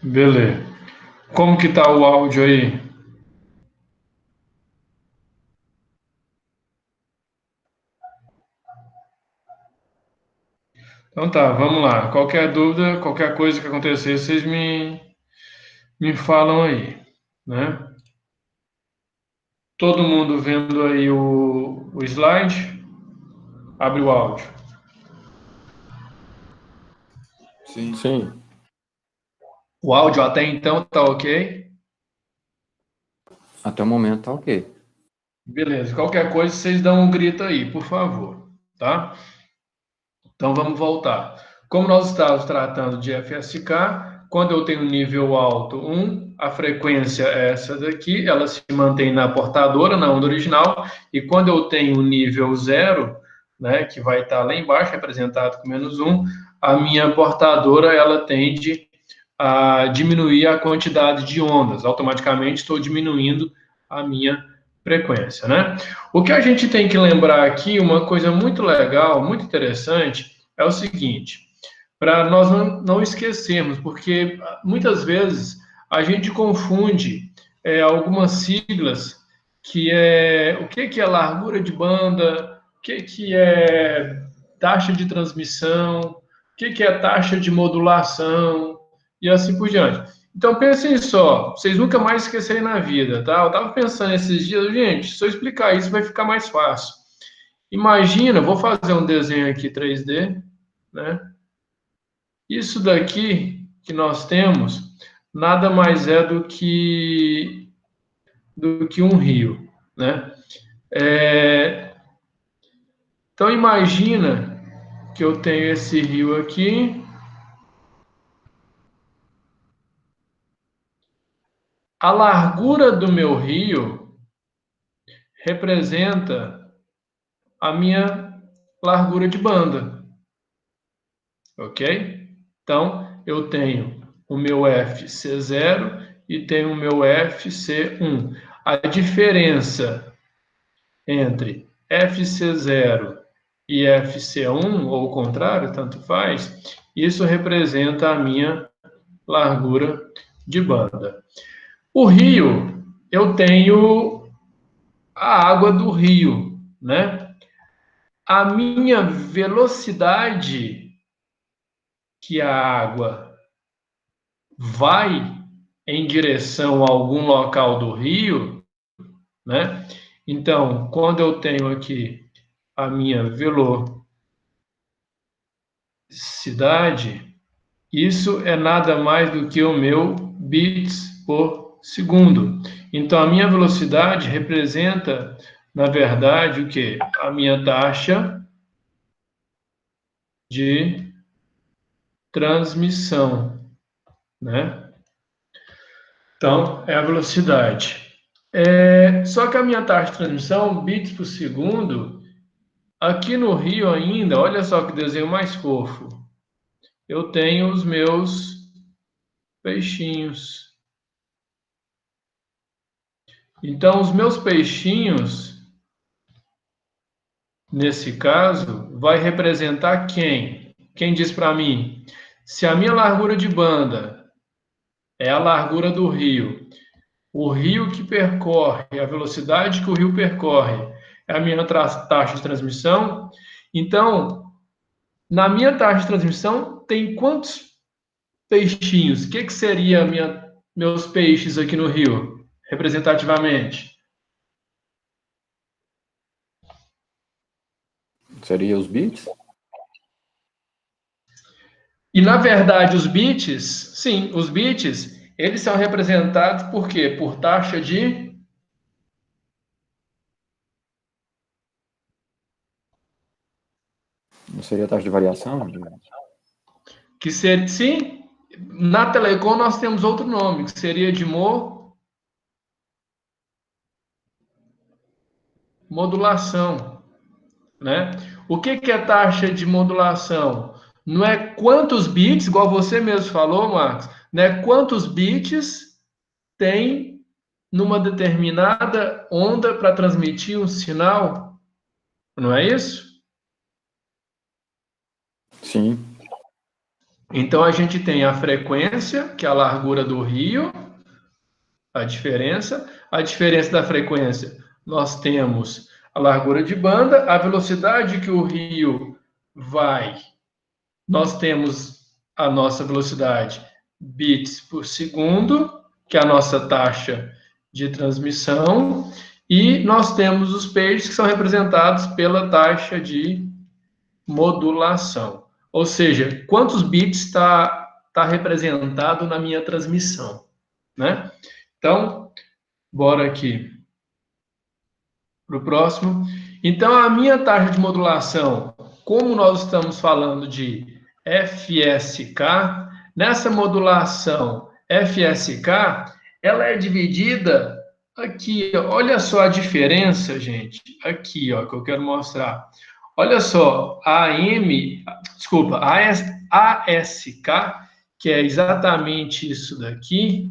Beleza. Como que tá o áudio aí? Então tá, vamos lá. Qualquer dúvida, qualquer coisa que acontecer, vocês me falam aí, né? Todo mundo vendo aí o slide? Abre o áudio. Sim. Sim. O áudio até então tá ok? Até o momento tá ok. Beleza. Qualquer coisa, vocês dão um grito aí, por favor, tá? Então vamos voltar. Como nós estamos tratando de FSK, quando eu tenho nível alto 1, a frequência é essa daqui, ela se mantém na portadora, na onda original, e quando eu tenho nível 0, né, que vai estar lá embaixo, representado com -1, a minha portadora ela tende a diminuir a quantidade de ondas. Automaticamente estou diminuindo a minha frequência, né? O que a gente tem que lembrar aqui, uma coisa muito legal, muito interessante, é o seguinte, para nós não esquecermos, porque muitas vezes a gente confunde algumas siglas, que é o que é largura de banda, o que é taxa de transmissão, o que é taxa de modulação, e assim por diante. Então, pensem só, vocês nunca mais esquecerem na vida, tá? Eu estava pensando esses dias, gente, se eu explicar isso vai ficar mais fácil. Imagina, vou fazer um desenho aqui 3D, né? Isso daqui que nós temos nada mais é do que um rio, né? Então imagina que eu tenho esse rio aqui. A largura do meu rio representa a minha largura de banda, ok? Então, eu tenho o meu FC0 e tenho o meu FC1. A diferença entre FC0 e FC1, ou o contrário, tanto faz, isso representa a minha largura de banda. O rio, eu tenho a água do rio, né? A minha velocidade que a água vai em direção a algum local do rio, né? Então, quando eu tenho aqui a minha velocidade, isso é nada mais do que o meu bits por segundo. Então, a minha velocidade representa, na verdade, o quê? A minha taxa de transmissão, né? Então, é a velocidade. Só que a minha taxa de transmissão, bits por segundo, aqui no Rio ainda, olha só que desenho mais fofo. Eu tenho os meus peixinhos. Então, os meus peixinhos, nesse caso, vai representar quem? Quem diz para mim? Se a minha largura de banda é a largura do rio, o rio que percorre, a velocidade que o rio percorre é a minha taxa de transmissão. Então, na minha taxa de transmissão, tem quantos peixinhos? O que seria meus peixes aqui no rio, representativamente? Seria os bits? E, na verdade, os bits, sim, os bits, eles são representados por quê? Por taxa de... Não seria a taxa de variação? Que ser, sim, na Telecom nós temos outro nome, que seria de modulação, né? O que é taxa de modulação? Não é quantos bits, igual você mesmo falou, Marcos, não é quantos bits tem numa determinada onda para transmitir um sinal, não é isso? Sim. Então, a gente tem a frequência, que é a largura do rio, a diferença. A diferença da frequência, nós temos a largura de banda, a velocidade que o rio vai, nós temos a nossa velocidade bits por segundo, que é a nossa taxa de transmissão, e nós temos os peixes que são representados pela taxa de modulação. Ou seja, quantos bits está representado na minha transmissão, né? Então, bora aqui para o próximo. Então, a minha taxa de modulação, como nós estamos falando de FSK, nessa modulação FSK, ela é dividida aqui, olha só a diferença, gente, aqui, ó, que eu quero mostrar. Olha só, ASK, que é exatamente isso daqui,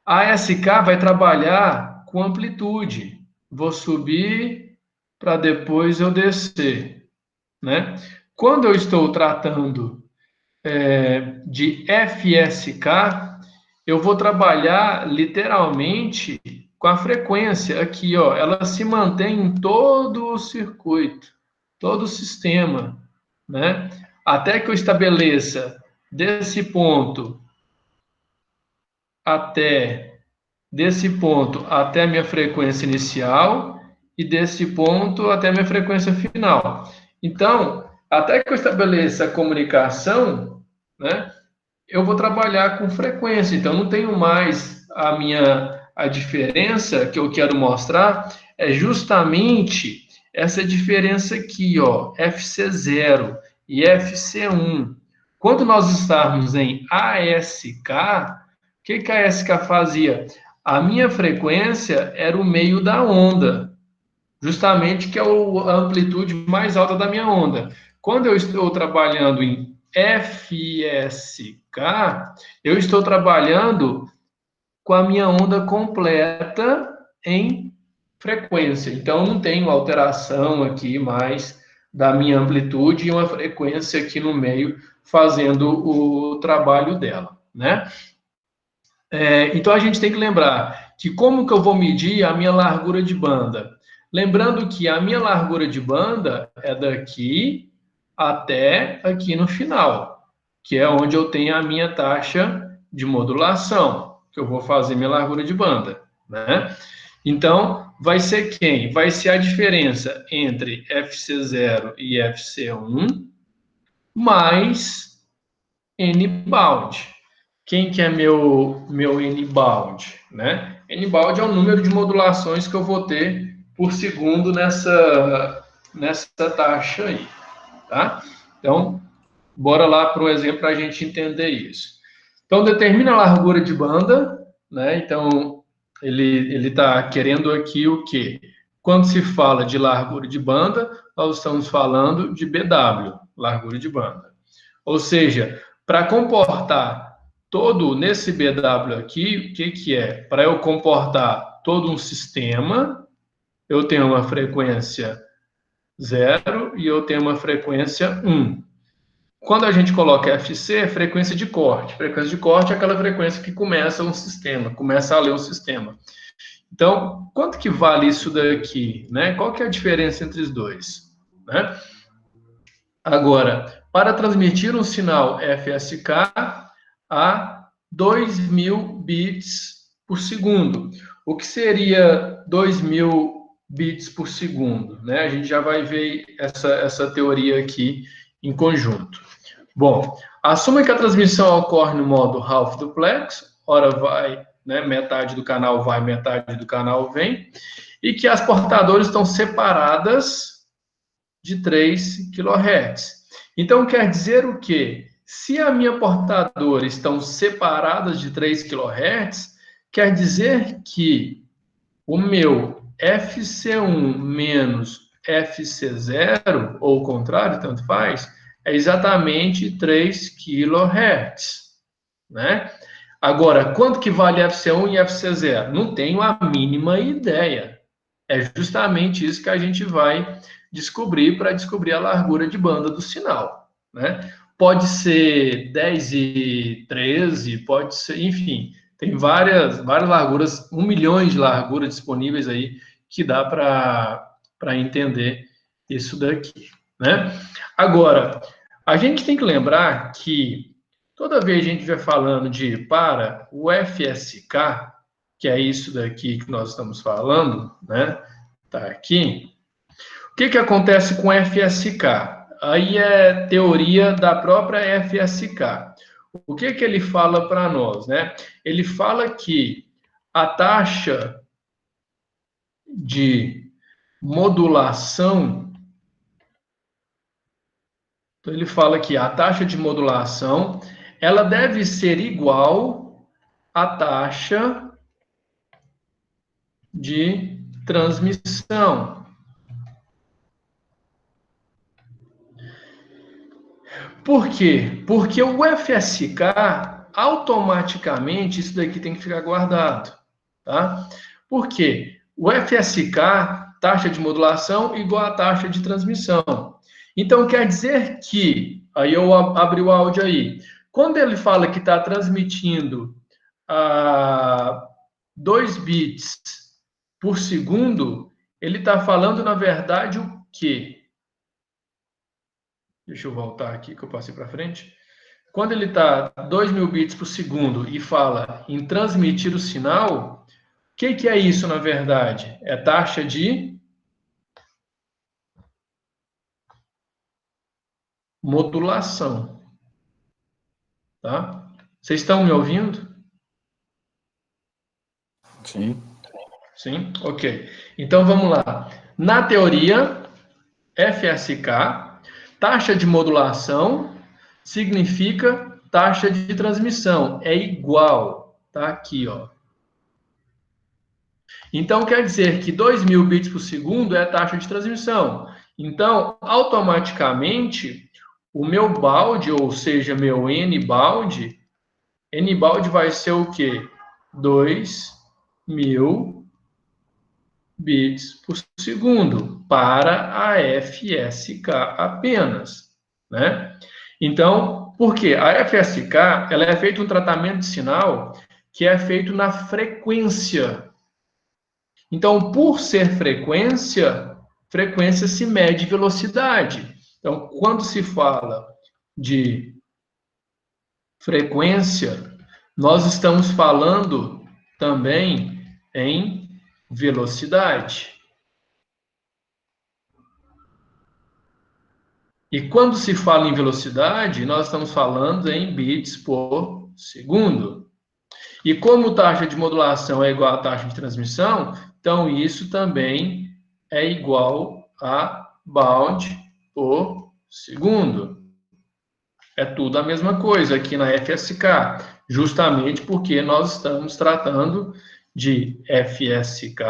a ASK vai trabalhar com amplitude. Vou subir para depois eu descer, né? Quando eu estou tratando de FSK, eu vou trabalhar literalmente com a frequência aqui, ó. Ela se mantém em todo o circuito, todo o sistema, né? Até que eu estabeleça desse ponto até a minha frequência inicial e desse ponto até a minha frequência final. Então, até que eu estabeleça a comunicação, né, eu vou trabalhar com frequência. Então, não tenho mais a diferença que eu quero mostrar é justamente essa diferença aqui, ó, FC0 e FC1. Quando nós estamos em ASK, o que a ASK fazia? A minha frequência era o meio da onda, justamente que é a amplitude mais alta da minha onda. Quando eu estou trabalhando em FSK, eu estou trabalhando com a minha onda completa em frequência. Então, não tenho alteração aqui mais da minha amplitude e uma frequência aqui no meio fazendo o trabalho dela, né? Então, a gente tem que lembrar que como que eu vou medir a minha largura de banda? Lembrando que a minha largura de banda é daqui até aqui no final, que é onde eu tenho a minha taxa de modulação, que eu vou fazer minha largura de banda, né? Então, vai ser quem? Vai ser a diferença entre FC0 e FC1 mais N-bound. Quem que é meu N-bound, né? N-bound é o número de modulações que eu vou ter por segundo nessa taxa aí, tá? Então, bora lá para um exemplo para a gente entender isso. Então, determina a largura de banda, né? Então, ele está querendo aqui o quê? Quando se fala de largura de banda, nós estamos falando de BW, largura de banda. Ou seja, para comportar todo nesse BW aqui, o que é? Para eu comportar todo um sistema, eu tenho uma frequência 0 e eu tenho uma frequência 1. Quando a gente coloca FC, é frequência de corte. Frequência de corte é aquela frequência que começa um sistema, começa a ler um sistema. Então, quanto que vale isso daqui, né? Qual que é a diferença entre os dois, né? Agora, para transmitir um sinal FSK a 2.000 bits por segundo. O que seria 2.000 bits por segundo, né? A gente já vai ver essa teoria aqui em conjunto. Bom, assuma que a transmissão ocorre no modo half duplex, ora vai, né, metade do canal vai, metade do canal vem, e que as portadoras estão separadas de 3 kHz. Então, quer dizer o quê? Se a minha portadora estão separadas de 3 kHz, quer dizer que o meu FC1 menos FC0, ou o contrário, tanto faz, é exatamente 3 kHz, né? Agora, quanto que vale FC1 e FC0? Não tenho a mínima ideia. É justamente isso que a gente vai descobrir para descobrir a largura de banda do sinal, né? pode ser 10 e 13, pode ser, enfim, tem várias larguras, 1 milhão de larguras disponíveis aí que dá para entender isso daqui, né? Agora, a gente tem que lembrar que toda vez que a gente vai falando de para o FSK, que é isso daqui que nós estamos falando, né? Tá aqui. O que acontece com FSK? Aí é teoria da própria FSK. O que ele fala para nós, né? Ele fala que a taxa de modulação, então ele fala que a taxa de modulação, ela deve ser igual à taxa de transmissão. Por quê? Porque o FSK, automaticamente, isso daqui tem que ficar guardado, tá? Por quê? O FSK, taxa de modulação, igual a taxa de transmissão. Então, quer dizer que, aí eu abri o áudio aí, quando ele fala que está transmitindo a 2 bits por segundo, ele está falando, na verdade, o quê? Deixa eu voltar aqui que eu passei para frente. Quando ele está 2.000 bits por segundo e fala em transmitir o sinal, o que é isso, na verdade? É taxa de modulação. Tá? Vocês estão me ouvindo? Sim. Sim? Ok. Então vamos lá. Na teoria, FSK, taxa de modulação significa taxa de transmissão. É igual. Tá aqui, ó. Então, quer dizer que 2.000 bits por segundo é a taxa de transmissão. Então, automaticamente, o meu balde, ou seja, meu N-balde vai ser o quê? 2.000 bits por segundo para a FSK apenas, né? Então, por quê? A FSK, ela é feita um tratamento de sinal que é feito na frequência. Então, por ser frequência, frequência se mede velocidade. Então, quando se fala de frequência, nós estamos falando também em velocidade. E quando se fala em velocidade, nós estamos falando em bits por segundo. E como taxa de modulação é igual à taxa de transmissão, então isso também é igual a baud por segundo. É tudo a mesma coisa aqui na FSK, justamente porque nós estamos tratando de FSK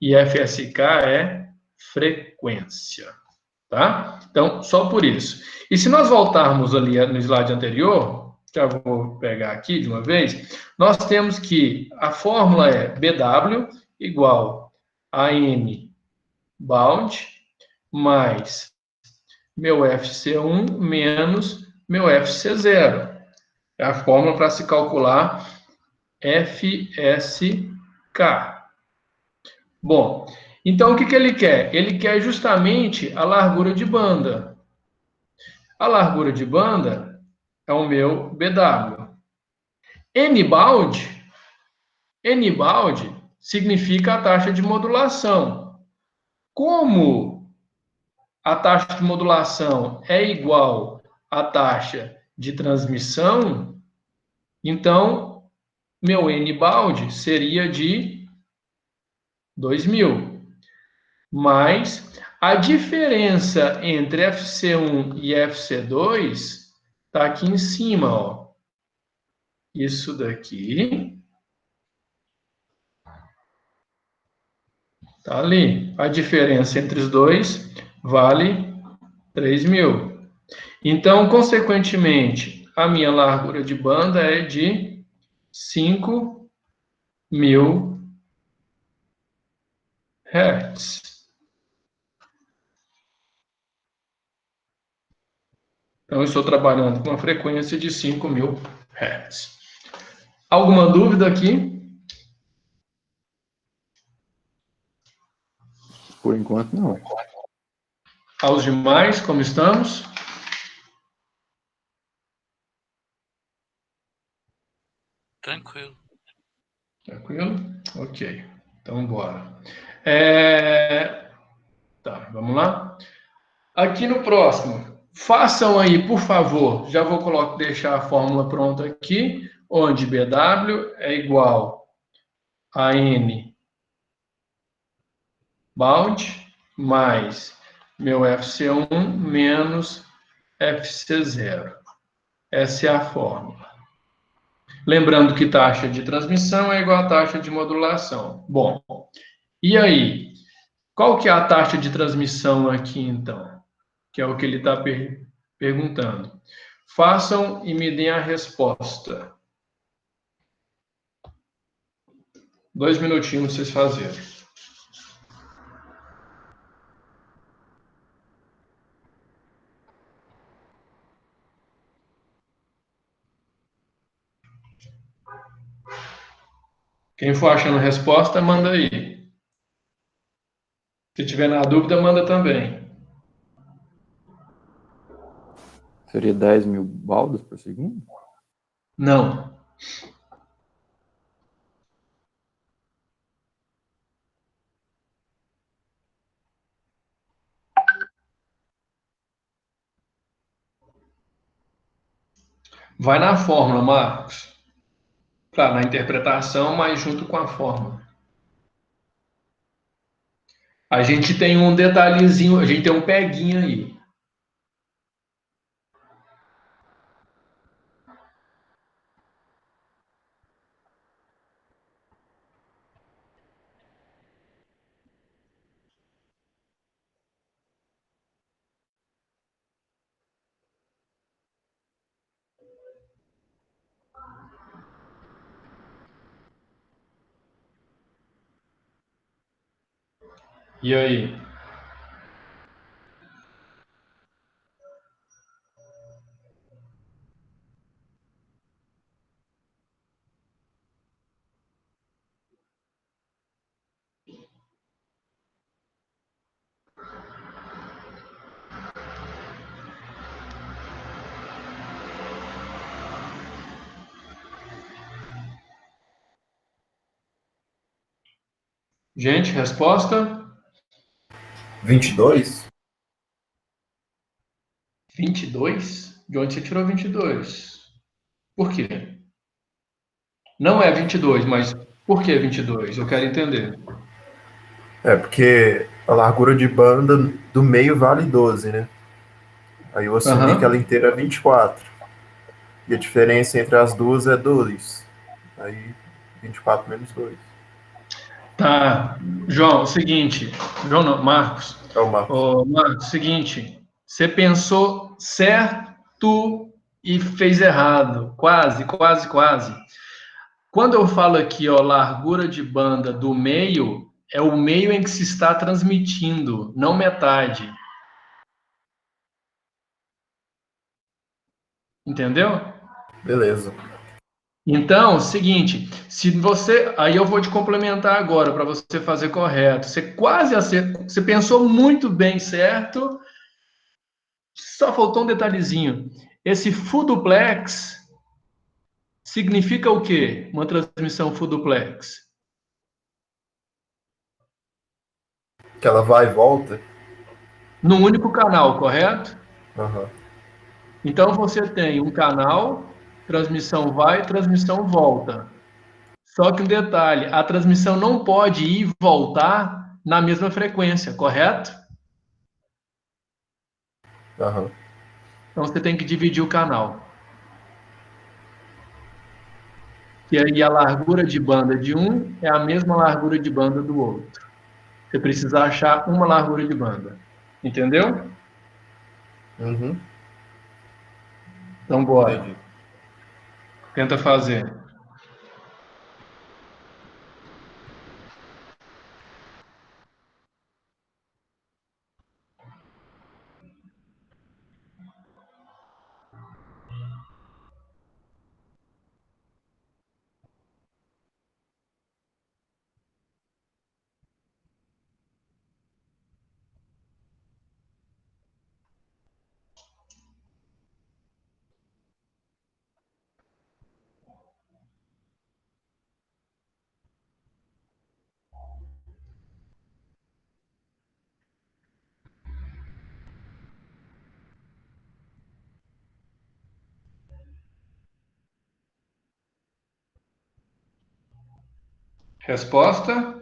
e FSK é frequência, tá? Então, só por isso. E se nós voltarmos ali no slide anterior, já vou pegar aqui de uma vez, nós temos que a fórmula é BW igual a N bound mais meu FC1 menos meu FC0. É a fórmula para se calcular FSK. Bom, então o que ele quer? Ele quer justamente a largura de banda. A largura de banda é o meu BW. N-bound significa a taxa de modulação. Como a taxa de modulação é igual à taxa de transmissão, então meu N-bound seria de 2.000. Mas a diferença entre FC1 e FC2 está aqui em cima, ó. Isso daqui tá ali. A diferença entre os dois vale 3.000. Então, consequentemente, a minha largura de banda é de 5.000 Hz. Então, eu estou trabalhando com uma frequência de 5.000 Hz. Alguma dúvida aqui? Por enquanto, não. Aos demais, como estamos? Tranquilo. Tranquilo? Ok. Então, bora. Tá, vamos lá? Aqui no próximo, façam aí, por favor, já vou deixar a fórmula pronta aqui, onde BW é igual a N bound mais meu FC1 menos FC0. Essa é a fórmula. Lembrando que taxa de transmissão é igual a taxa de modulação. Bom, e aí? Qual que é a taxa de transmissão aqui, então? Que é o que ele está perguntando. Façam e me deem a resposta. 2 minutinhos para vocês fazerem. Quem for achando a resposta, manda aí. Se tiver na dúvida, manda também. Seria 10.000 baldas por segundo? Não. Vai na fórmula, Marcos. Claro, na interpretação, mas junto com a fórmula. A gente tem um detalhezinho, a gente tem um peguinho aí. E aí? Gente, resposta? 22? 22? De onde você tirou 22? Por quê? Não é 22, mas por que 22? Eu quero entender. É, porque a largura de banda do meio vale 12, né? Aí eu assumi que ela Aham. inteira é 24. E a diferença entre as duas é 2. Aí 24 menos 2. Tá. João, seguinte. João não, Marcos. É o Marcos. Ô, Marcos, seguinte. Você pensou certo e fez errado. Quase, quase, quase. Quando eu falo aqui, ó, largura de banda do meio, é o meio em que se está transmitindo, não metade. Entendeu? Beleza. Então, seguinte, se você, aí eu vou te complementar agora para você fazer correto. Você quase acertou, você pensou muito bem certo, só faltou um detalhezinho. Esse full duplex significa o quê? Uma transmissão full duplex. Que ela vai e volta. Num único canal, correto? Aham. Então você tem um canal, transmissão vai, transmissão volta. Só que um detalhe, a transmissão não pode ir e voltar na mesma frequência, correto? Aham. Então você tem que dividir o canal. E aí a largura de banda de um é a mesma largura de banda do outro. Você precisa achar uma largura de banda. Entendeu? Uhum. Então bora. Entendi. Tenta fazer. Resposta?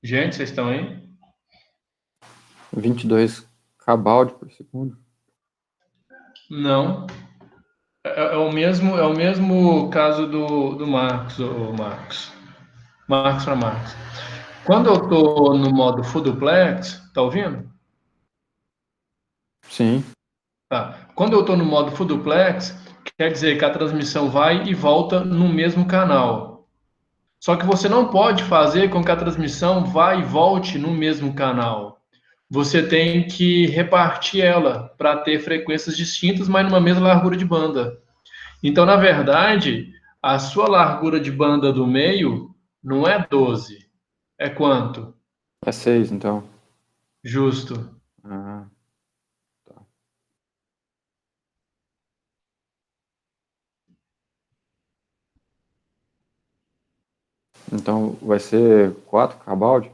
Gente, vocês estão aí? 22 kb por segundo. Não. É o mesmo caso do Marcos, o Marcos. Marcos para Marcos. Quando eu estou no modo full duplex, tá ouvindo? Sim. Tá. Quando eu estou no modo full duplex, quer dizer que a transmissão vai e volta no mesmo canal. Só que você não pode fazer com que a transmissão vá e volte no mesmo canal. Você tem que repartir ela para ter frequências distintas, mas numa mesma largura de banda. Então, na verdade, a sua largura de banda do meio não é 12. É quanto? É 6, então. Justo. Ah, tá. Então vai ser 4 kb?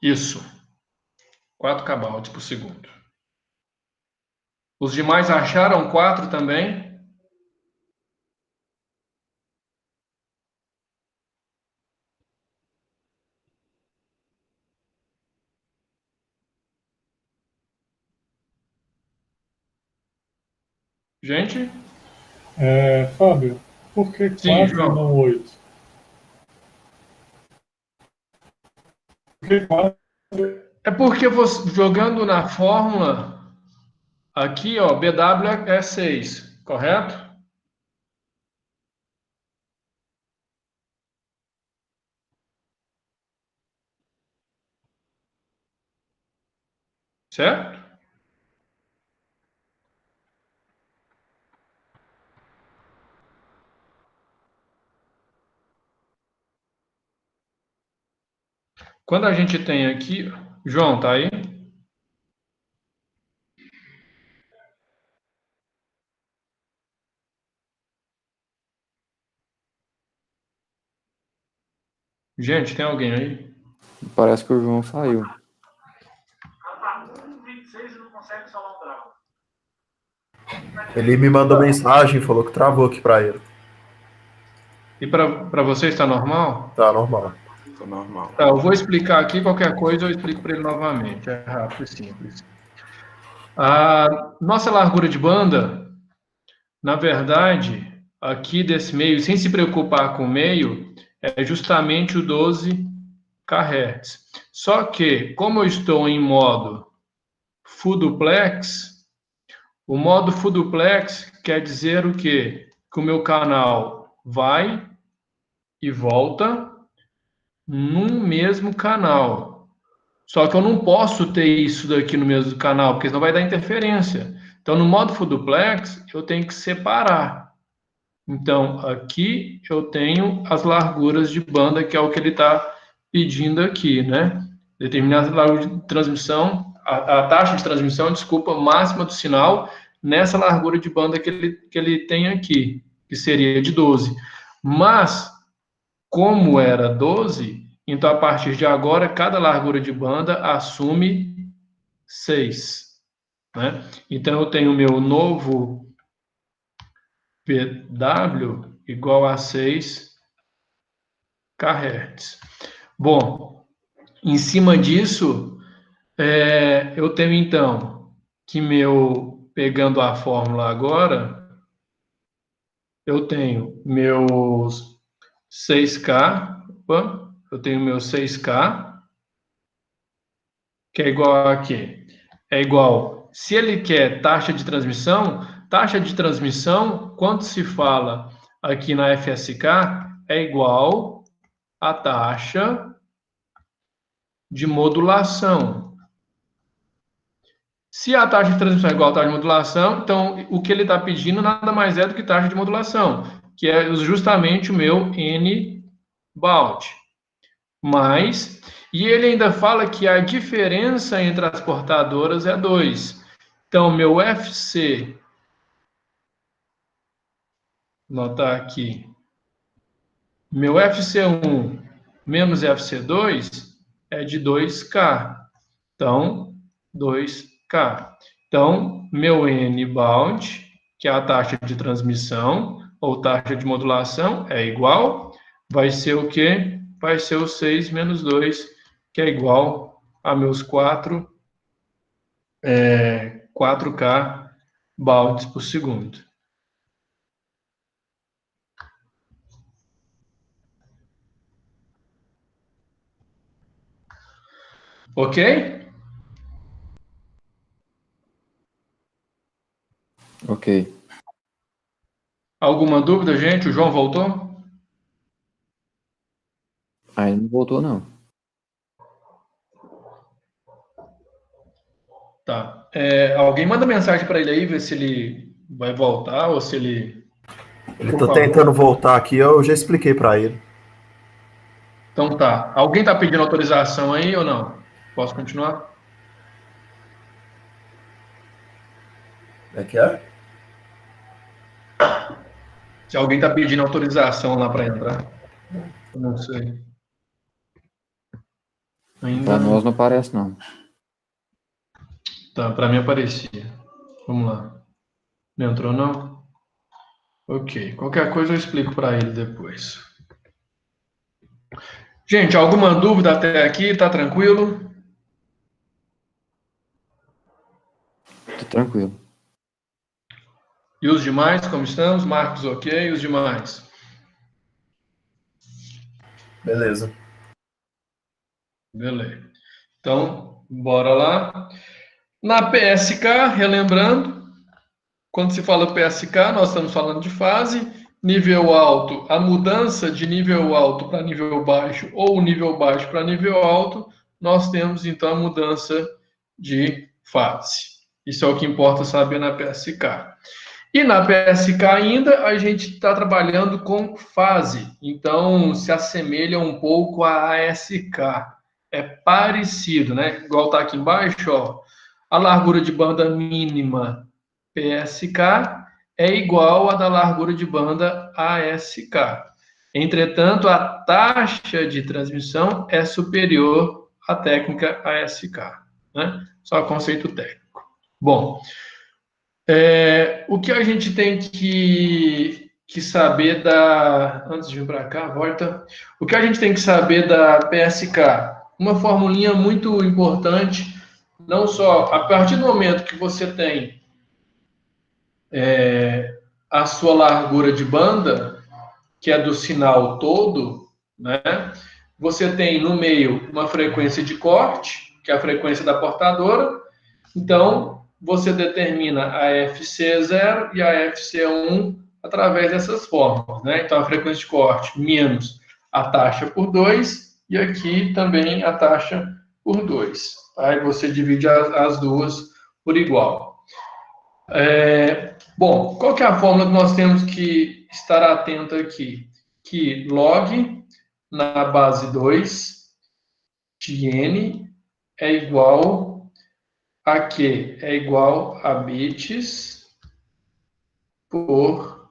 Isso. 4 kb por segundo. Os demais acharam 4 também? Gente? Fábio, por que Sim, 4 e João. não 8? Por que 4? É porque você, jogando na fórmula, aqui, ó, BW é 6, correto? Certo? Quando a gente tem aqui... João, tá aí? Gente, tem alguém aí? Parece que o João saiu. Ele me mandou mensagem, falou que travou aqui para ele. E para você está normal? Tá normal. Tá normal. Tá, eu vou explicar aqui, qualquer coisa eu explico para ele novamente. É rápido e simples. A nossa largura de banda, na verdade, aqui desse meio, sem se preocupar com o meio, é justamente o 12 kHz. Só que, como eu estou em modo full duplex, o modo full duplex quer dizer o quê? Que o meu canal vai e volta num mesmo canal. Só que eu não posso ter isso daqui no mesmo canal, porque senão vai dar interferência. Então, no modo full duplex, eu tenho que separar. Então, aqui eu tenho as larguras de banda, que é o que ele está pedindo aqui, né? Determinar a largura de transmissão, a taxa de transmissão, desculpa, máxima do sinal nessa largura de banda que ele tem aqui, que seria de 12. Mas, como era 12, então a partir de agora, cada largura de banda assume 6. Né? Então, eu tenho o meu novo PW igual a 6 kHz. Bom, em cima disso, eu tenho então que pegando a fórmula agora, eu tenho meus 6K, eu tenho meu 6K, que é igual a quê? É igual, se ele quer taxa de transmissão, quando se fala aqui na FSK, é igual a taxa de modulação. Se a taxa de transmissão é igual à taxa de modulação, então o que ele está pedindo nada mais é do que taxa de modulação, que é justamente o meu N-baud. E ele ainda fala que a diferença entre as portadoras é 2. Então, meu FC, vou anotar aqui, meu FC1 menos FC2 é de 2K. Então, 2K. Então, meu N bound, que é a taxa de transmissão, ou taxa de modulação, é igual, vai ser o quê? Vai ser o 6 menos 2, que é igual a meus 4K baldes por segundo. Ok? Ok. Alguma dúvida, gente? O João voltou? Aí não voltou, não. Tá. Alguém manda mensagem para ele aí, ver se ele vai voltar ou se ele... Ele Por tá tentando favor. voltar aqui, eu já expliquei para ele. Então tá. Alguém tá pedindo autorização aí ou não? Posso continuar? É que é? Se alguém tá pedindo autorização lá para entrar. Eu não sei. Ainda Pra nós não. não aparece, não. Tá, para mim aparecia. Vamos lá. Não entrou, não? Ok. Qualquer coisa eu explico para ele depois. Gente, alguma dúvida até aqui? Tá tranquilo? Tô tranquilo. E os demais, como estamos? Marcos, ok? E os demais? Beleza. Beleza. Então, bora lá. Na PSK, relembrando, quando se fala PSK, nós estamos falando de fase, nível alto, a mudança de nível alto para nível baixo ou nível baixo para nível alto, nós temos então a mudança de fase. Isso é o que importa saber na PSK. E na PSK ainda a gente está trabalhando com fase, então se assemelha um pouco à ASK. É parecido, né? Igual está aqui embaixo, ó. A largura de banda mínima PSK é igual à da largura de banda ASK. Entretanto, a taxa de transmissão é superior à técnica ASK, né? Só conceito técnico. Bom, o que a gente tem que saber da. Antes de vir para cá, volta. O que a gente tem que saber da PSK? Uma formulinha muito importante, não só a partir do momento que você tem a sua largura de banda, que é do sinal todo, né? Você tem no meio uma frequência de corte, que é a frequência da portadora. Então, você determina a FC0 e a FC1 através dessas formas, né? Então, a frequência de corte menos a taxa por 2 e aqui também a taxa por 2. Aí você divide as duas por igual. Bom, qual que é a fórmula que nós temos que estar atento aqui? Que log na base 2 de n é igual a quê? É igual a bits por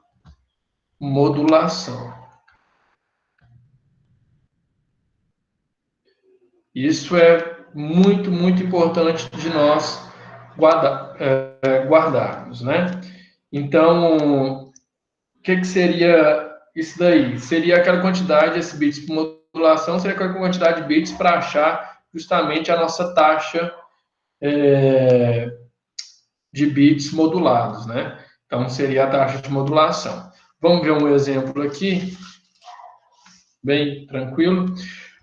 modulação. Isso é muito, muito importante de nós guardarmos, né? Então, o que seria isso daí? Seria aquela quantidade, esse bits por modulação, seria aquela quantidade de bits para achar justamente a nossa taxa de bits modulados, né? Então, seria a taxa de modulação. Vamos ver um exemplo aqui, bem tranquilo.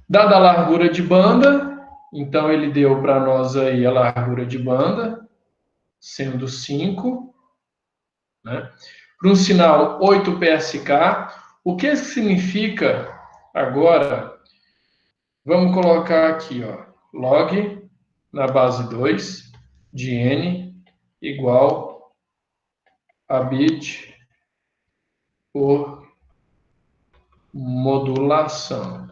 Dada a largura de banda, então ele deu para nós aí a largura de banda, sendo 5, né? Para um sinal 8 PSK, o que significa agora? Vamos colocar aqui, ó, log na base 2 de n igual a bit por modulação.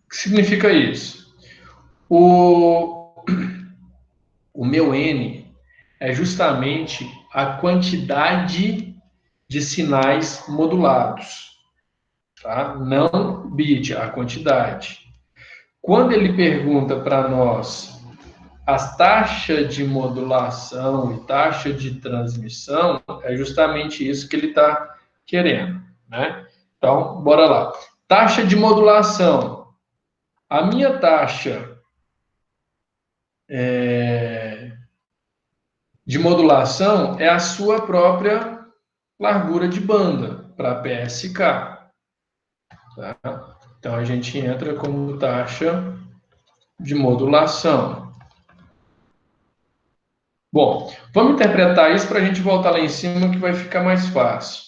O que significa isso? o meu N é justamente a quantidade de sinais modulados, tá? Não bit, a quantidade. Quando ele pergunta para nós as taxas de modulação e taxa de transmissão, é justamente isso que ele está querendo, né? Então, bora lá. Taxa de modulação. A minha taxa de modulação é a sua própria largura de banda para PSK. Tá? Então, a gente entra como taxa de modulação. Bom, vamos interpretar isso para a gente voltar lá em cima, que vai ficar mais fácil.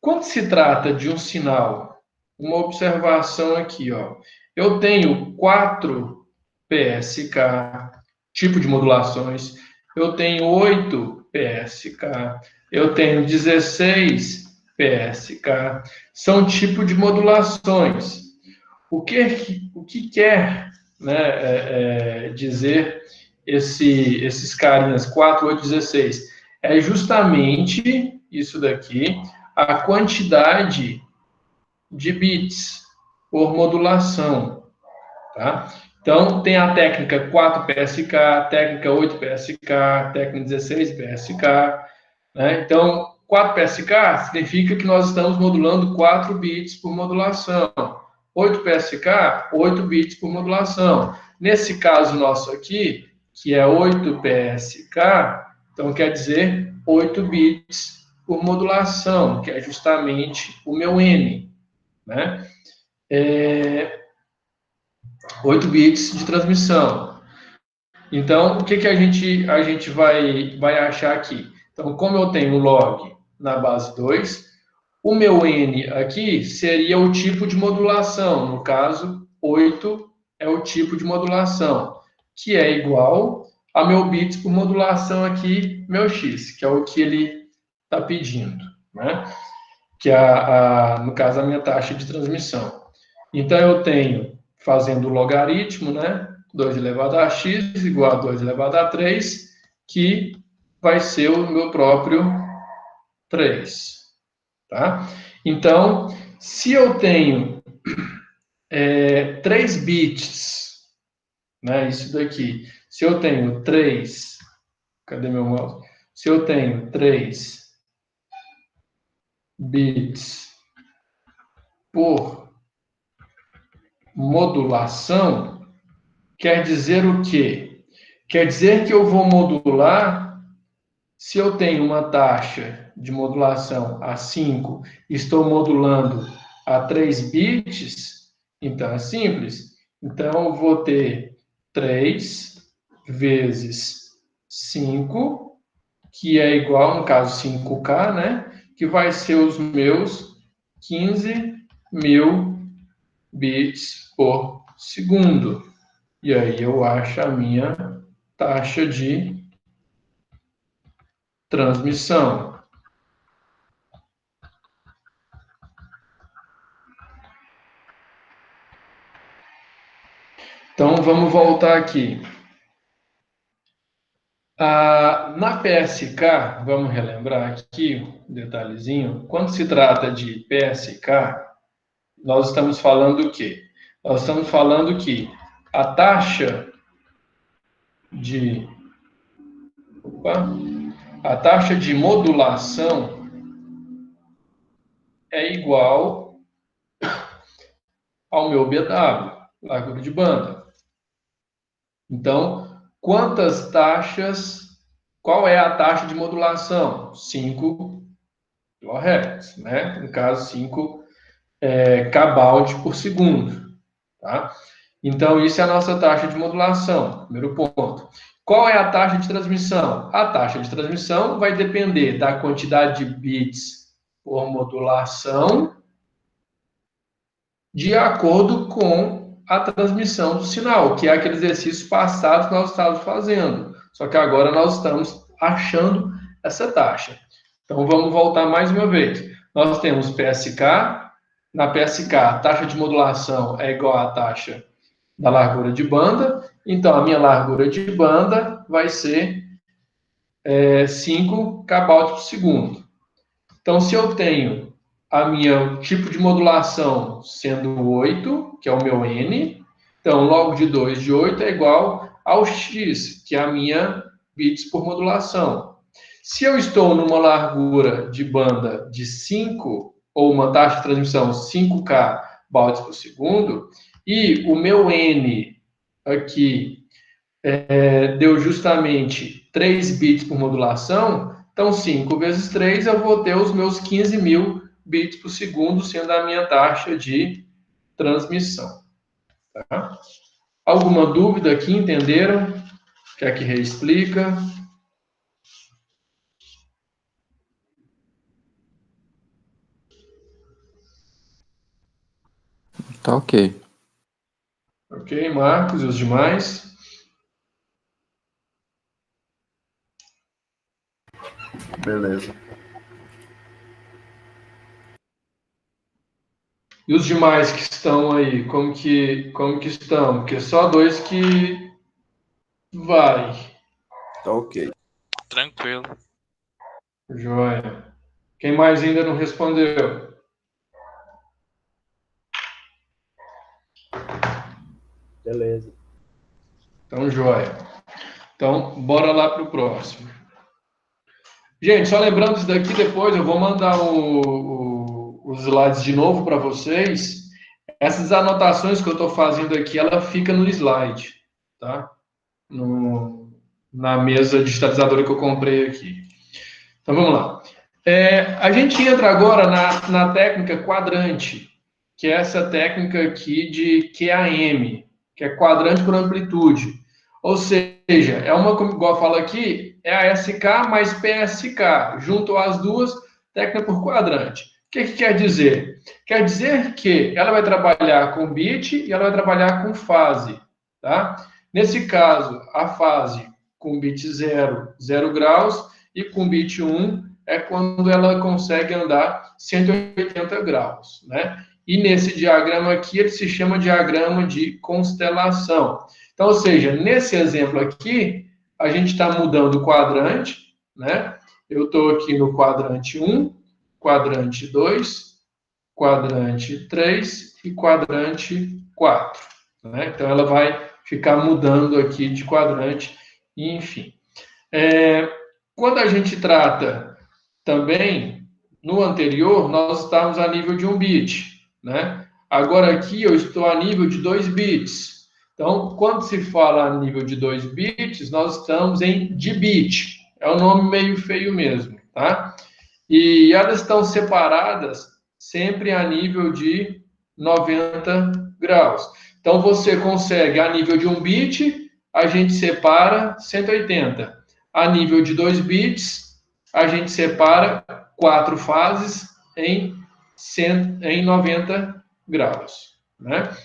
Quando se trata de um sinal, uma observação aqui, ó, eu tenho 4 PSK, tipo de modulações, eu tenho 8 PSK, eu tenho 16 PSK, são tipo de modulações. O que quer, né, dizer esses carinhas 4, 8, 16? É justamente isso daqui, a quantidade de bits por modulação, tá? Então, tem a técnica 4 PSK, técnica 8 PSK, técnica 16 PSK, né? Então, 4 PSK significa que nós estamos modulando 4 bits por modulação. 8 PSK, 8 bits por modulação. Nesse caso nosso aqui, que é 8 PSK, então quer dizer 8 bits por modulação, que é justamente o meu N, né? 8 bits de transmissão. Então, o que a gente vai achar aqui? Então, como eu tenho log na base 2, o meu N aqui seria o tipo de modulação. No caso, 8 é o tipo de modulação, que é igual a meu bits por modulação aqui, meu X, que é o que ele está pedindo, né? Que é, no caso, a minha taxa de transmissão. Então, eu tenho, fazendo o logaritmo, né? 2 elevado a x igual a 2 elevado a 3, que vai ser o meu próprio 3. Tá? Então, se eu tenho 3 bits, né? Isso daqui. Se eu tenho 3, cadê meu mouse? Se eu tenho 3 bits por modulação, quer dizer o quê? Quer dizer que eu vou modular, se eu tenho uma taxa de modulação a 5, estou modulando a 3 bits, então é simples. Então, eu vou ter 3 vezes 5, que é igual, no caso, 5K, né? Que vai ser os meus 15.000 bits por segundo. E aí eu acho a minha taxa de transmissão. Então, vamos voltar aqui. Na PSK, vamos relembrar aqui um detalhezinho. Quando se trata de PSK, nós estamos falando o quê? Nós estamos falando que a taxa de modulação é igual ao meu BW, largura de banda. Então, quantas taxas, qual é a taxa de modulação? 5 kHz, né? No caso, 5 kBaud por segundo, tá? Então, isso é a nossa taxa de modulação, primeiro ponto. Qual é a taxa de transmissão? A taxa de transmissão vai depender da quantidade de bits por modulação de acordo com a transmissão do sinal, que é aquele exercício passado que nós estávamos fazendo. Só que agora nós estamos achando essa taxa. Então, vamos voltar mais uma vez. Nós temos PSK. Na PSK, a taxa de modulação é igual à taxa da largura de banda. Então, a minha largura de banda vai ser 5 kb por segundo. Então, se eu tenho a minha tipo de modulação sendo 8, que é o meu N, então log de 2 de 8 é igual ao X, que é a minha bits por modulação. Se eu estou numa largura de banda de 5, ou uma taxa de transmissão 5K bytes por segundo, e o meu N aqui deu justamente 3 bits por modulação, então 5 vezes 3 eu vou ter os meus 15.000 bits por segundo, sendo a minha taxa de transmissão. Tá? Alguma dúvida aqui? Entenderam? Quer que reexplica? Tá ok. Ok, Marcos e os demais? Beleza. E os demais que estão aí, como que estão? Porque só 2 que vai. Tá ok. Tranquilo. Joia. Quem mais ainda não respondeu? Beleza. Então, joia. Então, bora lá para o próximo. Gente, só lembrando isso daqui, depois eu vou mandar os slides de novo para vocês. Essas anotações que eu estou fazendo aqui, ela fica no slide, tá? Na mesa digitalizadora que eu comprei aqui. Então, vamos lá. A gente entra agora na técnica quadrante, que é essa técnica aqui de QAM, que é quadrante por amplitude. Ou seja, igual eu falo aqui, é a SK mais PSK, junto às duas, técnica por quadrante. O que quer dizer? Quer dizer que ela vai trabalhar com bit e ela vai trabalhar com fase, tá? Nesse caso, a fase com bit 0, 0 graus, e com bit 1 é quando ela consegue andar 180 graus, né? E nesse diagrama aqui, ele se chama diagrama de constelação. Então, ou seja, nesse exemplo aqui, a gente está mudando o quadrante, né? Eu estou aqui no quadrante 1, quadrante 2, quadrante 3 e quadrante 4. Né? Então, ela vai ficar mudando aqui de quadrante, enfim. Quando a gente trata também, no anterior, nós estávamos a nível de 1 bit, né? Agora aqui eu estou a nível de 2 bits. Então, quando se fala a nível de 2 bits, nós estamos em dbit. É um nome meio feio mesmo, tá? E elas estão separadas sempre a nível de 90 graus. Então, você consegue, a nível de 1 bit, a gente separa 180. A nível de 2 bits, a gente separa 4 fases em 90 graus, né?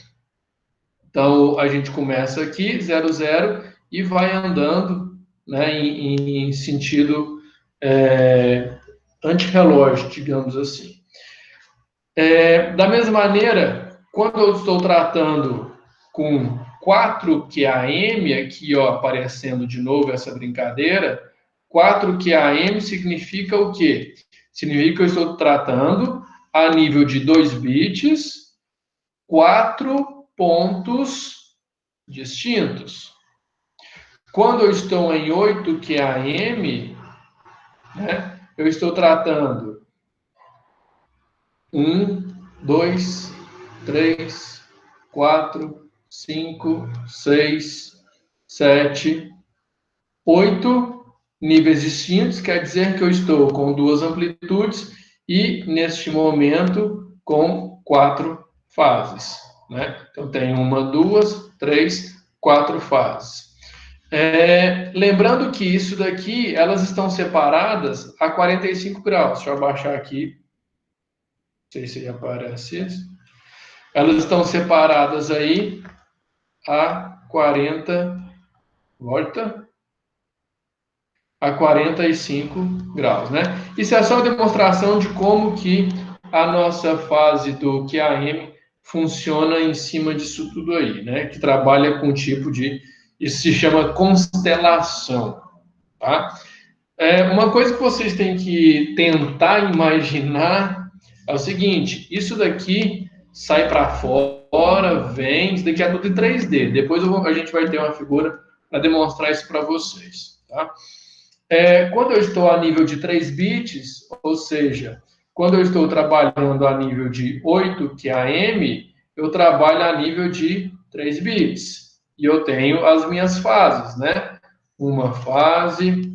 Então, a gente começa aqui, 0, 0, e vai andando, né, em sentido antirrelógio, digamos assim. Da mesma maneira, quando eu estou tratando com 4 QAM, aqui ó, aparecendo de novo essa brincadeira, 4 QAM significa o quê? Significa que eu estou tratando a nível de 2 bits, 4 pontos distintos. Quando eu estou em 8 QAM, né, eu estou tratando 1, 2, 3, 4, 5, 6, 7, 8 níveis distintos, quer dizer que eu estou com 2 amplitudes e, neste momento, com 4 fases. Né? Então, tem 1, 2, 3, 4 fases. Lembrando que isso daqui, elas estão separadas a 45 graus. Deixa eu abaixar aqui. Não sei se aparece isso. Elas estão separadas aí a 40, volta, a 45 graus, né? Isso é só uma demonstração de como que a nossa fase do QAM funciona em cima disso tudo aí, né? Que trabalha com um tipo de Isso se chama constelação, tá? Uma coisa que vocês têm que tentar imaginar é o seguinte: isso daqui sai para fora, vem, isso daqui é tudo em 3D. Depois a gente vai ter uma figura para demonstrar isso para vocês, tá? Quando eu estou a nível de 3 bits, ou seja, quando eu estou trabalhando a nível de 8 QAM, eu trabalho a nível de 3 bits. E eu tenho as minhas fases, né? Uma fase,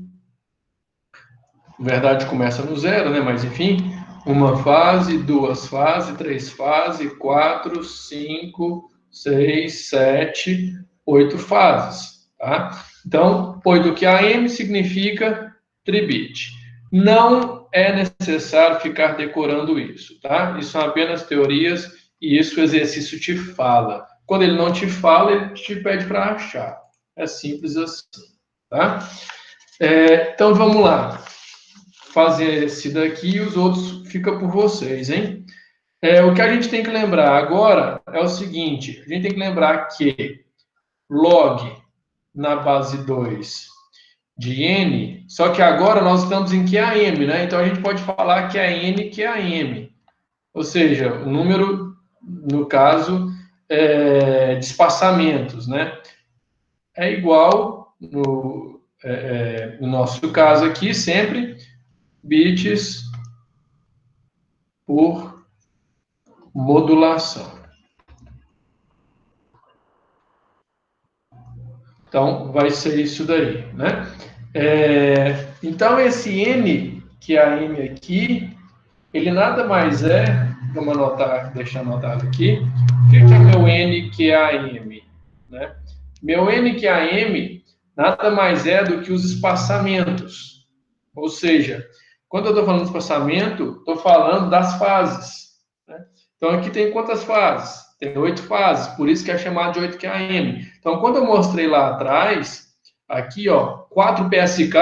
na verdade começa no 0, né? Mas enfim, uma fase, 2 fases, 3 fases, 4, 5, 6, 7, 8 fases, tá? Então, 8 QAM significa tribit. Não é necessário ficar decorando isso, tá? Isso são apenas teorias e isso o exercício te fala. Quando ele não te fala, ele te pede para achar. É simples assim, tá? Então, vamos lá. Fazer esse daqui e os outros fica por vocês, hein? O que a gente tem que lembrar agora é o seguinte: a gente tem que lembrar que log na base 2 de n, só que agora nós estamos em QAM, né? Então a gente pode falar que é n QAM, ou seja, o número, no caso, de espaçamentos, né? É igual, no nosso caso aqui, sempre bits por modulação. Então, vai ser isso daí, né? Então, esse N, que é a M aqui, ele nada mais é, vamos anotar, deixar anotado aqui, o que é meu N, que é a M? Né? Meu N, que é a M, nada mais é do que os espaçamentos. Ou seja, quando eu estou falando de espaçamento, estou falando das fases. Né? Então, aqui tem quantas fases? Tem 8 fases, por isso que é chamado de 8 QAM. Então, quando eu mostrei lá atrás, aqui, ó, 4 PSK,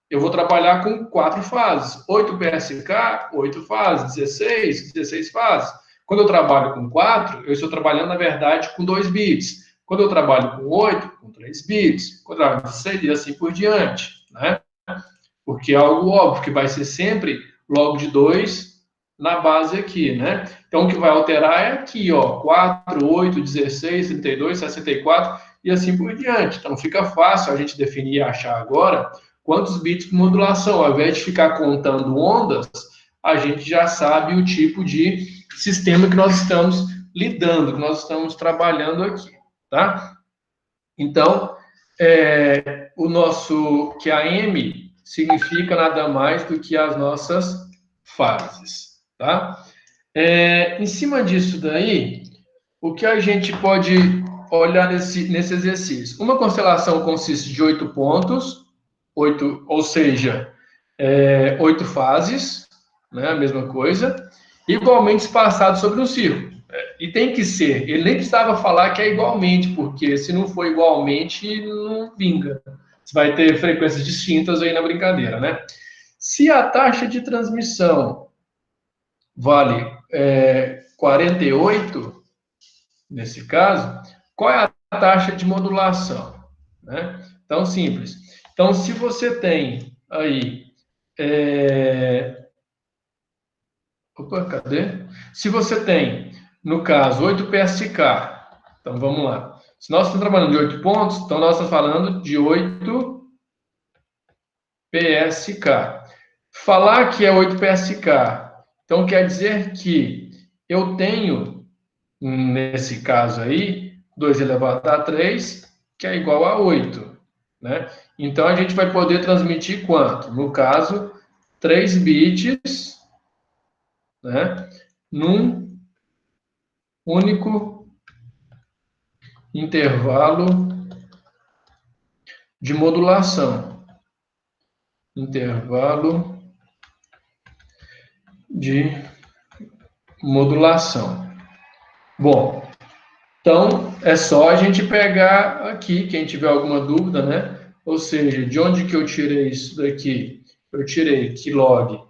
eu vou trabalhar com 4 fases. 8 PSK, 8 fases. 16 fases. Quando eu trabalho com 4, eu estou trabalhando, na verdade, com 2 bits. Quando eu trabalho com 8, com 3 bits. Quando eu trabalho com 16, e assim por diante, né? Porque é algo óbvio que vai ser sempre log de 2 na base aqui, né? Então, o que vai alterar é aqui, ó, 4, 8, 16, 32, 64 e assim por diante. Então, fica fácil a gente definir e achar agora quantos bits de modulação. Ao invés de ficar contando ondas, a gente já sabe o tipo de sistema que nós estamos lidando, que nós estamos trabalhando aqui, tá? Então, o nosso QAM significa nada mais do que as nossas fases, tá? Em cima disso daí, o que a gente pode olhar nesse exercício? Uma constelação consiste de 8 pontos, ou seja, 8 fases, né, a mesma coisa, igualmente espaçado sobre um círculo. E tem que ser, ele nem precisava falar que é igualmente, porque se não for igualmente, não vinga. Você vai ter frequências distintas aí na brincadeira, né? Se a taxa de transmissão vale 48, nesse caso, qual é a taxa de modulação? Né? Então, simples. Então, se você tem aí... Opa, cadê? Se você tem, no caso, 8 PSK, então vamos lá. Se nós estamos trabalhando de 8 pontos, então nós estamos falando de 8 PSK. Falar que é 8 PSK, então quer dizer que eu tenho, nesse caso aí, 2 elevado a 3, que é igual a 8. Né? Então, a gente vai poder transmitir quanto? No caso, 3 bits, né? Num único intervalo de modulação. Intervalo de modulação. Bom, então é só a gente pegar aqui, quem tiver alguma dúvida, né? Ou seja, de onde que eu tirei isso daqui? Eu tirei que log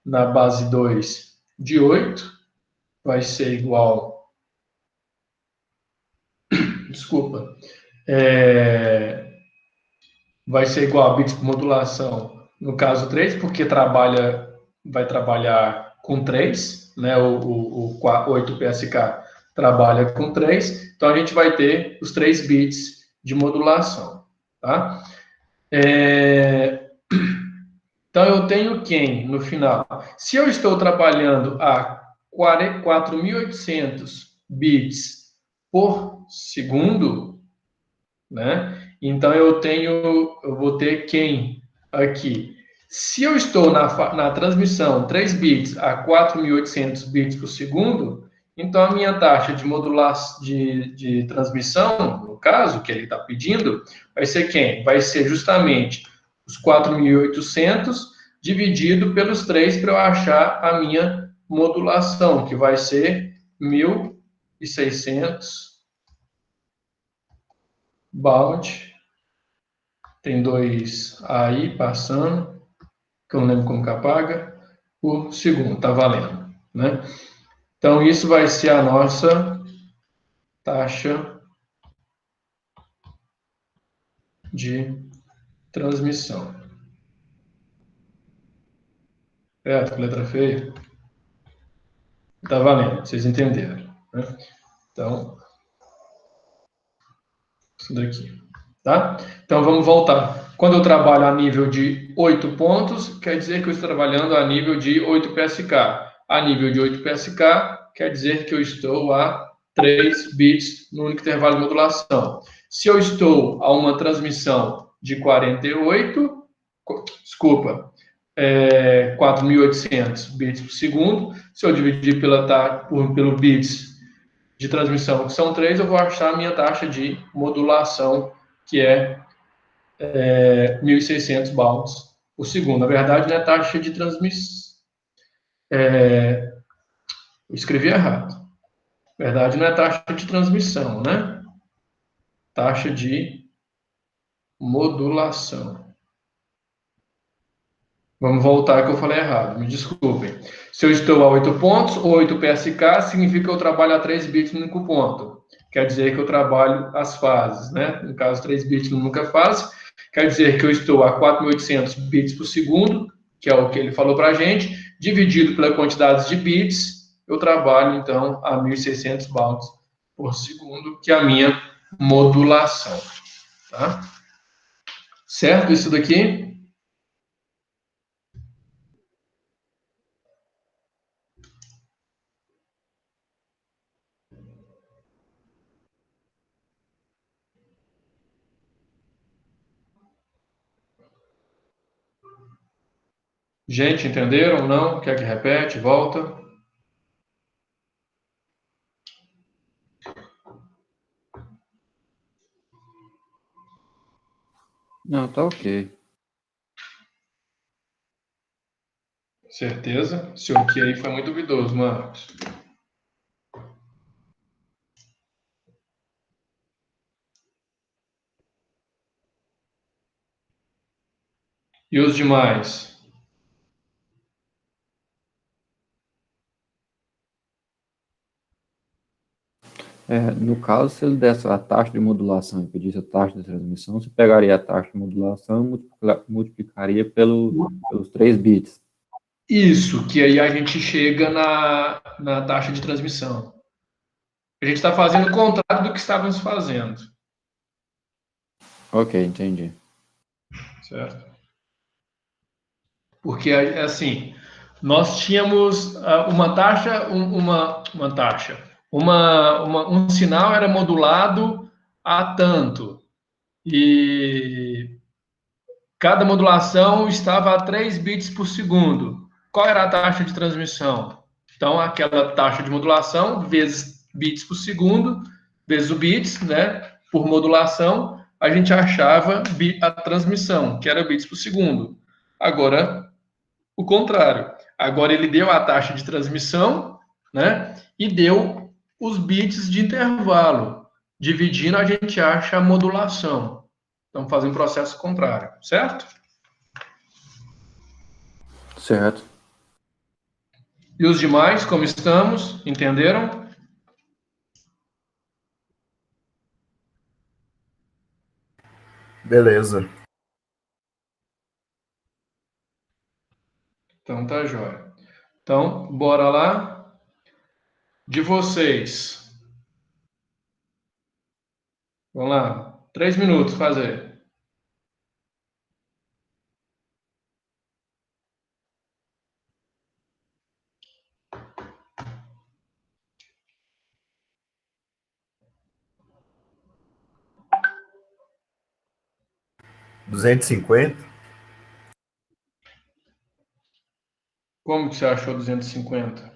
na base 2 de 8 vai ser igual... Desculpa. vai ser igual a bits por modulação, no caso 3, porque vai trabalhar com 3, né? O 8 PSK trabalha com 3, então a gente vai ter os 3 bits de modulação, tá? Então eu tenho quem no final? Se eu estou trabalhando a 4.800 bits por segundo, né? Então eu vou ter quem aqui? Se eu estou na transmissão 3 bits a 4.800 bits por segundo, então a minha taxa de modulação de transmissão, no caso, que ele está pedindo, vai ser quem? Vai ser justamente os 4.800 dividido pelos 3 para eu achar a minha modulação, que vai ser 1.600 baud. Tem 2 aí passando, que eu não lembro como que apaga, por segundo, tá valendo, né? Então, isso vai ser a nossa taxa de transmissão. Certo? Letra feia? Tá valendo, vocês entenderam, né? Então, isso daqui, tá? Então, vamos voltar. Quando eu trabalho a nível de 8 pontos, quer dizer que eu estou trabalhando a nível de 8 PSK. A nível de 8 PSK, quer dizer que eu estou a 3 bits no único intervalo de modulação. Se eu estou a uma transmissão de 4.800 bits por segundo, se eu dividir pelo bits de transmissão, que são 3, eu vou achar a minha taxa de modulação, que é 1.600 bauds por segundo. Na verdade, não é taxa de transmissão. Eu escrevi errado. Na verdade, não é taxa de transmissão, né? Taxa de modulação. Vamos voltar que eu falei errado, me desculpem. Se eu estou a 8 pontos, 8 PSK significa que eu trabalho a 3 bits no único ponto. Quer dizer que eu trabalho as fases, né? No caso, 3 bits numa única fase. Quer dizer que eu estou a 4.800 bits por segundo, que é o que ele falou para a gente, dividido pela quantidade de bits, eu trabalho, então, a 1.600 bauds por segundo, que é a minha modulação. Tá? Certo isso daqui? Gente, entenderam? Não? Quer que repete? Volta. Não, tá ok. Certeza? Seu ok aí foi muito duvidoso, Marcos. E os demais? No caso, se ele desse a taxa de modulação e pedisse a taxa de transmissão, você pegaria a taxa de modulação e multiplicaria pelos 3 bits. Isso, que aí a gente chega na taxa de transmissão. A gente está fazendo o contrário do que estávamos fazendo. Ok, entendi. Certo? Porque, assim, nós tínhamos uma taxa, um sinal era modulado a tanto. E cada modulação estava a 3 bits por segundo. Qual era a taxa de transmissão? Então, aquela taxa de modulação vezes bits por segundo, vezes o bits, né, por modulação, a gente achava a transmissão, que era bits por segundo. Agora, o contrário. Agora ele deu a taxa de transmissão, né, e deu os bits de intervalo. Dividindo, a gente acha a modulação. Então, fazer um processo contrário, certo? Certo. E os demais, como estamos? Entenderam? Beleza. Então tá jóia. Então, bora lá. De vocês. Vamos lá. 3 minutos fazer. $250. Como que você achou 250?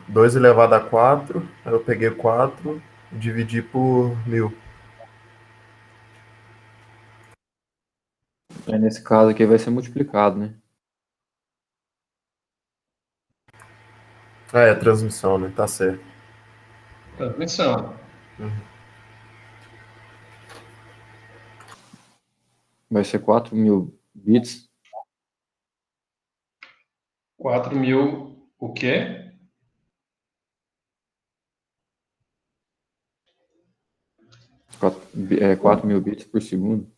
2 elevado a 4. Aí eu peguei 4 e dividi por 1.000. Aí, nesse caso aqui vai ser multiplicado, né? Ah, é a transmissão, né? Tá certo. Transmissão. Vai ser 4.000 bits. 4.000 o quê? 4.000 bits por segundo.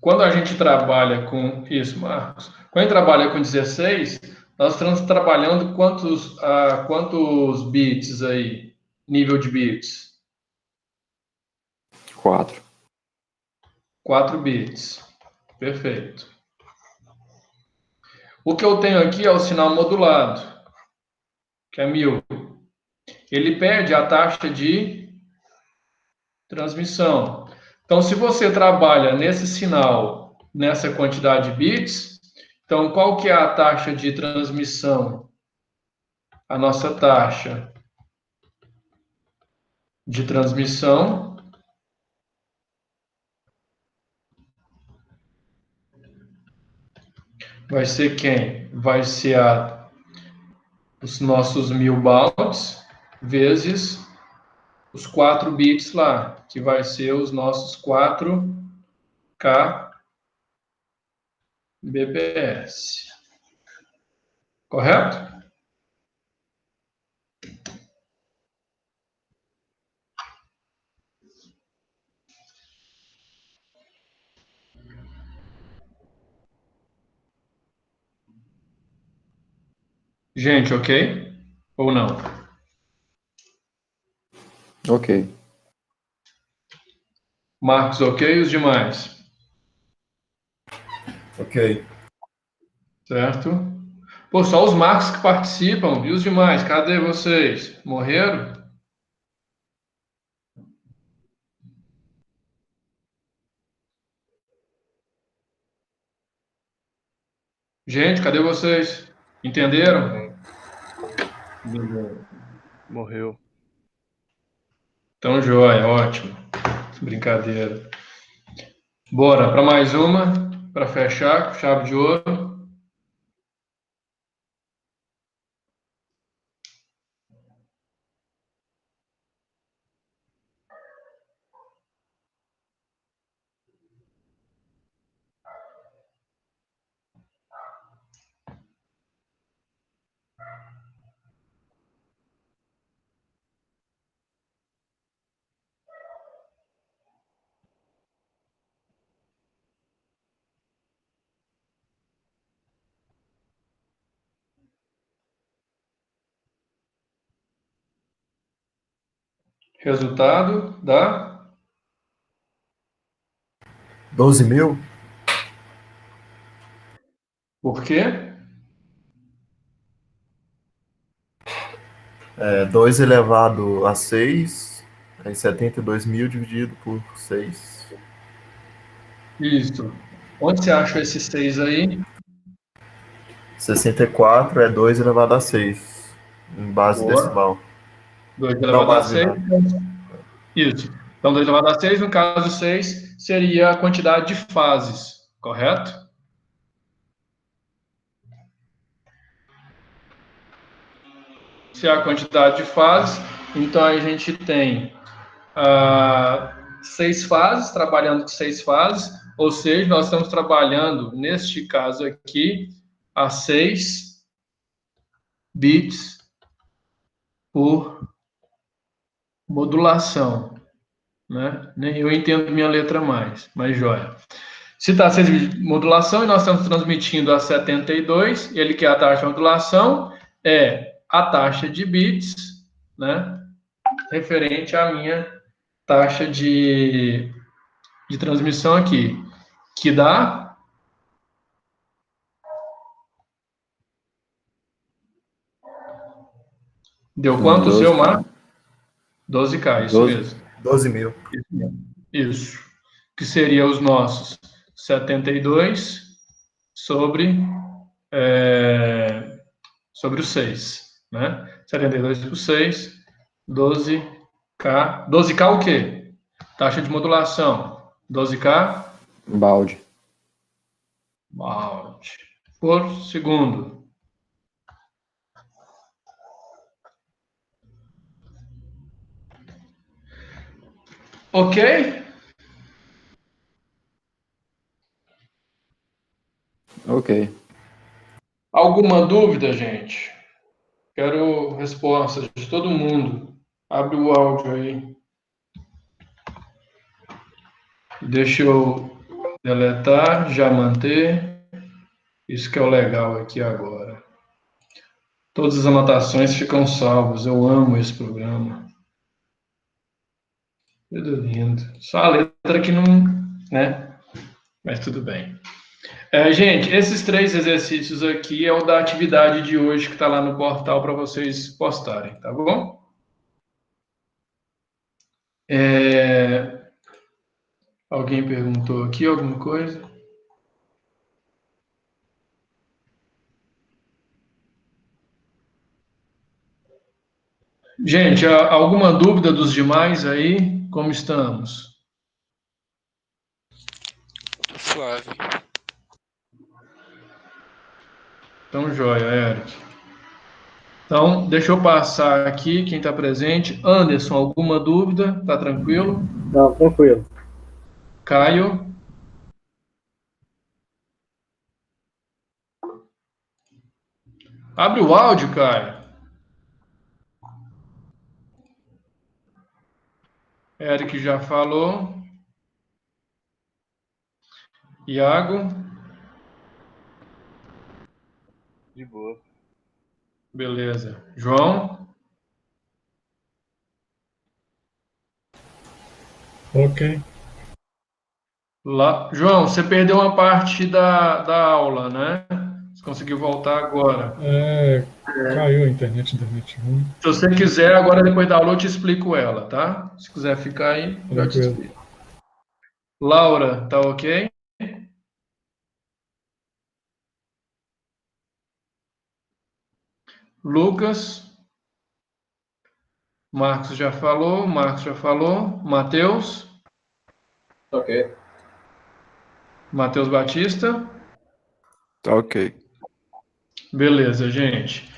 Quando a gente trabalha com isso, Marcos, quando a gente trabalha com 16, nós estamos trabalhando quantos bits aí? Nível de bits? 4. 4 bits. Perfeito. O que eu tenho aqui é o sinal modulado, que é 1000. Ele perde a taxa de transmissão. Então, se você trabalha nesse sinal, nessa quantidade de bits, então qual que é a taxa de transmissão? A nossa taxa de transmissão vai ser quem? Vai ser os nossos 1000 baud vezes os 4 bits lá, que vai ser os nossos 4 kbps. Correto? Gente, ok? Ou não? Ok. Marcos, ok? E os demais? Ok. Certo? Pô, só os Marcos que participam. E os demais? Cadê vocês? Morreram? Gente, cadê vocês? Entenderam? Morreu. Então, joia, ótimo. Brincadeira. Bora para mais uma, para fechar, com chave de ouro. Resultado dá 12.000. por quê? 2 elevado a 6. Aí 72.000 dividido por 6. Isso. Onde você acha esses 6 aí? 64 é 2 elevado a 6. Em base Boa. decimal. 2 Não, elevado a base 6. binária. Isso. Então, 2 elevado a 6, no caso 6, seria a quantidade de fases, correto? Se é a quantidade de fases, então a gente tem 6 fases, trabalhando com 6 fases, ou seja, nós estamos trabalhando, neste caso aqui, a 6 bits por modulação. né? Nem eu entendo minha letra mais, mas joia. Se está 6 bits de modulação e nós estamos transmitindo a 72, ele quer a taxa de modulação, é a taxa de bits, né? Referente à minha taxa de transmissão aqui, que dá... Deu quanto o seu, Marco? 12K, isso mesmo. 12 mil. Isso. Que seria os nossos 72 sobre os 6, né? 72 por 6, 12K. 12K o quê? Taxa de modulação. 12K? Balde. Balde. Por segundo. Ok? Ok. Alguma dúvida, gente? Quero respostas de todo mundo. Abre o áudio aí. Deixa eu deletar, já manter. Isso que é o legal aqui agora. Todas as anotações ficam salvas. Eu amo esse programa. Tudo lindo. Só a letra que não, né? Mas tudo bem. Gente, esses 3 exercícios aqui é o da atividade de hoje que está lá no portal para vocês postarem, tá bom? Alguém perguntou aqui alguma coisa? Gente, alguma dúvida dos demais aí? Como estamos? Suave. Então, joia, Eric. Então, deixa eu passar aqui quem está presente. Anderson, alguma dúvida? Tá tranquilo? Não, tranquilo. Caio? Abre o áudio, Caio. Eric já falou. Iago? De boa. Beleza. João? Ok. João, você perdeu uma parte da aula, né? Você conseguiu voltar agora. Caiu a internet ruim. Se você quiser, agora depois da aula eu te explico ela, tá? Se quiser ficar aí, eu te Tranquilo. explico. Laura, tá ok? Lucas? Marcos já falou. Matheus? Ok. Matheus Batista? Tá ok. Beleza, gente.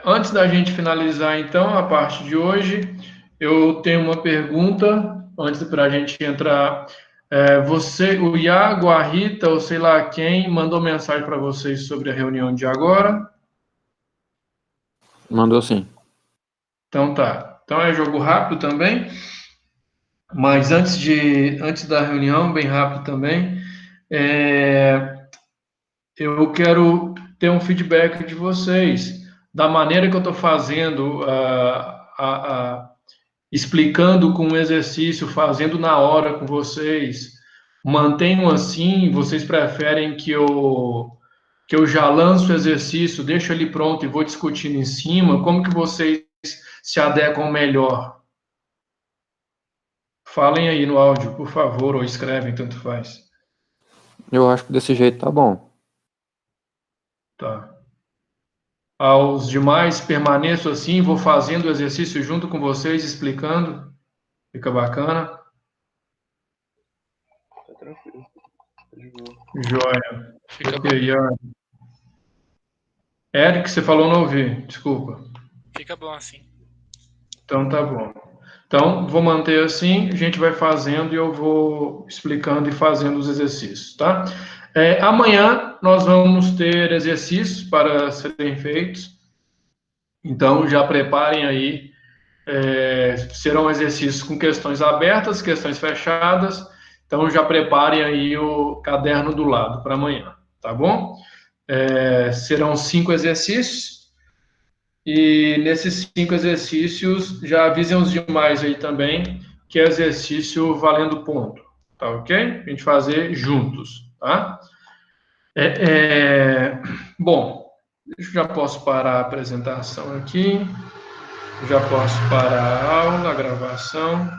Antes da gente finalizar, então, a parte de hoje, eu tenho uma pergunta, antes para a gente entrar. O Iago, a Rita, ou sei lá quem, mandou mensagem para vocês sobre a reunião de agora? Mandou sim. Então tá. Então é jogo rápido também, mas antes da reunião, bem rápido também, eu quero ter um feedback de vocês, da maneira que eu estou fazendo, explicando com o exercício, fazendo na hora com vocês. Mantenham assim? Vocês preferem que eu já lanço o exercício, deixo ele pronto e vou discutindo em cima? Como que vocês se adequam melhor? Falem aí no áudio, por favor, ou escrevem, tanto faz. Eu acho que desse jeito tá bom. Tá. Aos demais, permaneço assim, vou fazendo o exercício junto com vocês, explicando. Fica bacana? Tá tranquilo. Tá de boa. Joia. Fica bom. Ok, Eric, você falou não ouvi, desculpa. Fica bom assim. Então tá bom. Então, vou manter assim, a gente vai fazendo e eu vou explicando e fazendo os exercícios, tá? Amanhã nós vamos ter exercícios para serem feitos, então já preparem aí serão exercícios com questões abertas, questões fechadas, então já preparem aí o caderno do lado para amanhã, tá bom? Serão 5 exercícios, e nesses 5 exercícios, já avisem os demais aí também, que é exercício valendo ponto, tá ok? A gente fazer juntos, tá? Bom, eu já posso parar a apresentação aqui, já posso parar a aula, a gravação.